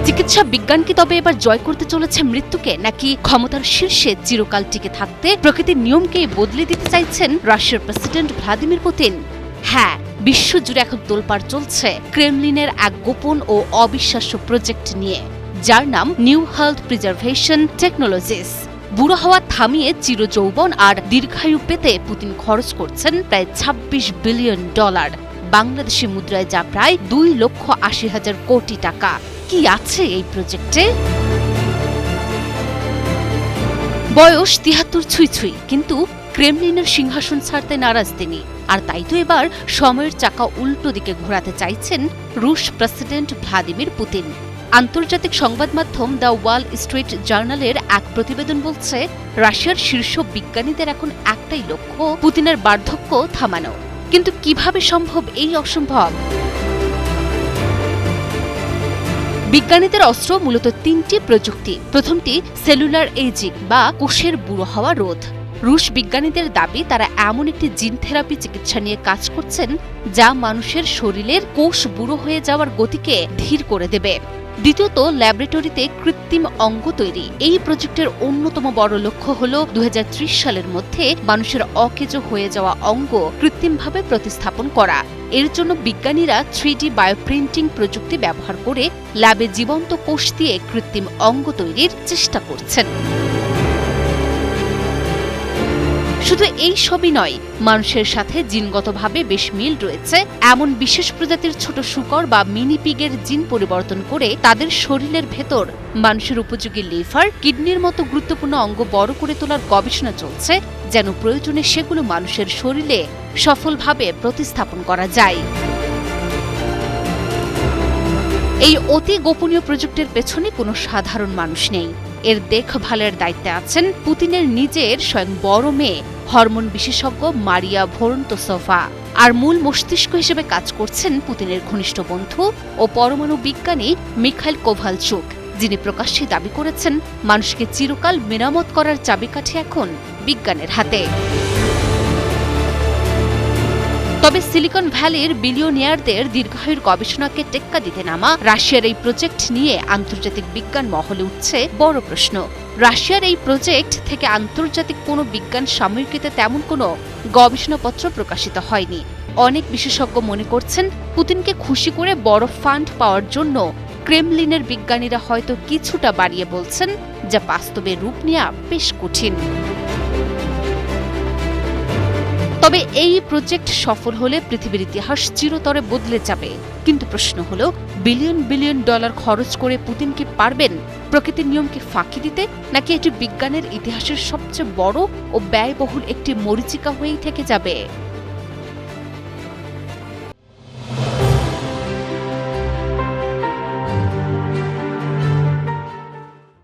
চিকিৎসা বিজ্ঞান কি তবে এবার জয় করতে চলেছে মৃত্যুকে, নাকি ক্ষমতার শীর্ষে চিরকাল টিকে থাকতে প্রকৃতির নিয়মকেই বদলে দিতে চাইছেন রাশিয়ার প্রেসিডেন্ট ভ্লাদিমির পুতিন? হ্যাঁ, বিশ্বজুড়ে এখন তোলপাড় চলছে ক্রেমলিনের এক গোপন ও অবিশ্বাস্য প্রজেক্ট নিয়ে, যার নাম নিউ হেলথ প্রিজার্ভেশন টেকনোলজিস। বুড়ো হওয়া থামিয়ে চিরযৌবন আর দীর্ঘায়ু পেতে পুতিন খরচ করছেন প্রায় $26 বিলিয়ন, বাংলাদেশি মুদ্রায় যা প্রায় 2,80,000 কোটি টাকা। কি আছে এই প্রজেক্টে? বয়স 73 ছুঁই, কিন্তু ক্রেমলিনের সিংহাসন ছাড়তে নারাজ তিনি। আর তাই তো এবার সময়ের চাকা উল্টো দিকে ঘোরাতে চাইছেন রুশ প্রেসিডেন্ট ভ্লাদিমির পুতিন। আন্তর্জাতিক সংবাদ মাধ্যম দ্য ওয়াল স্ট্রিট জার্নালের এক প্রতিবেদন বলছে, রাশিয়ার শীর্ষ বিজ্ঞানীদের এখন একটাই লক্ষ্য, পুতিনের বার্ধক্য থামানো। কিন্তু কিভাবে সম্ভব এই অসম্ভব? বিজ্ঞানীদের অস্ত্র মূলত 3টি প্রযুক্তি। প্রথমটি সেলুলার এজিং বা কোষের বুড়ো হওয়া রোধ। রুশ বিজ্ঞানীদের দাবি তারা এমন একটি জিন থেরাপি চিকিৎসা নিয়ে কাজ করছেন যা মানুষের শরীরের কোষ বুড়ো হয়ে যাওয়ার গতিকে ধীর করে দেবে। দ্বিতীয়ত, ল্যাবরেটরিতে কৃত্রিম অঙ্গ তৈরি। এই প্রজেক্টের অন্যতম বড় লক্ষ্য হল 2030 সালের মধ্যে মানুষের অকেজো হয়ে যাওয়া অঙ্গ কৃত্রিমভাবে প্রতিস্থাপন করা। এর জন্য বিজ্ঞানীরা 3D বায়োপ্রিন্টিং প্রযুক্তি ব্যবহার করে ল্যাবে জীবন্ত কোষ দিয়ে কৃত্রিম অঙ্গ তৈরির চেষ্টা করছেন। শুধু এই সবই নয়, মানুষের সাথে জিনগতভাবে বেশ মিল রয়েছে এমন বিশেষ প্রজাতির ছোট শূকর বা মিনি পিগের জিন পরিবর্তন করে তাদের শরীরের ভেতর মানুষের উপযোগী লিভার, কিডনির মতো গুরুত্বপূর্ণ অঙ্গ বড় করে তোলার গবেষণা চলছে, যেন প্রয়োজনে সেগুলো মানুষের শরীরে সফলভাবে প্রতিস্থাপন করা যায়। এই অতি গোপনীয় প্রজেক্টের পেছনে কোনো সাধারণ মানুষ নেই। এর দেখভালের দায়িত্বে আছেন পুতিনের নিজের স্বয়ং বড় মেয়ে, হরমোন বিশেষজ্ঞ মারিয়া ভোরন্তসোভা। আর মূল মস্তিষ্ক হিসেবে কাজ করছেন পুতিনের ঘনিষ্ঠ বন্ধু ও পরমাণু বিজ্ঞানী মিখাইল কোভালচুক, যিনি প্রকাশ্যে দাবি করেছেন মানুষকে চিরকাল মেরামত করার চাবিকাঠি এখন বিজ্ঞানের হাতে। তবে সিলিকন ভ্যালির বিলিয়নিয়ারদের দীর্ঘায়ুর গবেষণাকে টেক্কা দিতে নামা রাশিয়ার এই প্রজেক্ট নিয়ে আন্তর্জাতিক বিজ্ঞান মহলে উঠছে বড় প্রশ্ন। রাশিয়ার এই প্রজেক্ট থেকে আন্তর্জাতিক কোনো বিজ্ঞান সাময়িকীতে তেমন কোনো গবেষণাপত্র প্রকাশিত হয়নি। অনেক বিশেষজ্ঞ মনে করছেন পুতিনকে খুশি করে বড় ফান্ড পাওয়ার জন্য ক্রেমলিনের বিজ্ঞানীরা হয়তো কিছুটা বাড়িয়ে বলছেন, যা বাস্তবে রূপ নেওয়া বেশ কঠিন। তবে এই প্রজেক্ট সফল হলে পৃথিবীর ইতিহাস চিরতরে বদলে যাবে। কিন্তু প্রশ্ন হলো, বিলিয়ন বিলিয়ন ডলার খরচ করে পুতিন কি পারবেন প্রকৃতির নিয়মকে ফাঁকি দিতে, নাকি এটি বিজ্ঞানের ইতিহাসের সবচেয়ে বড় ও ব্যয়বহুল একটি মরীচিকা হয়েই থেকে যাবে?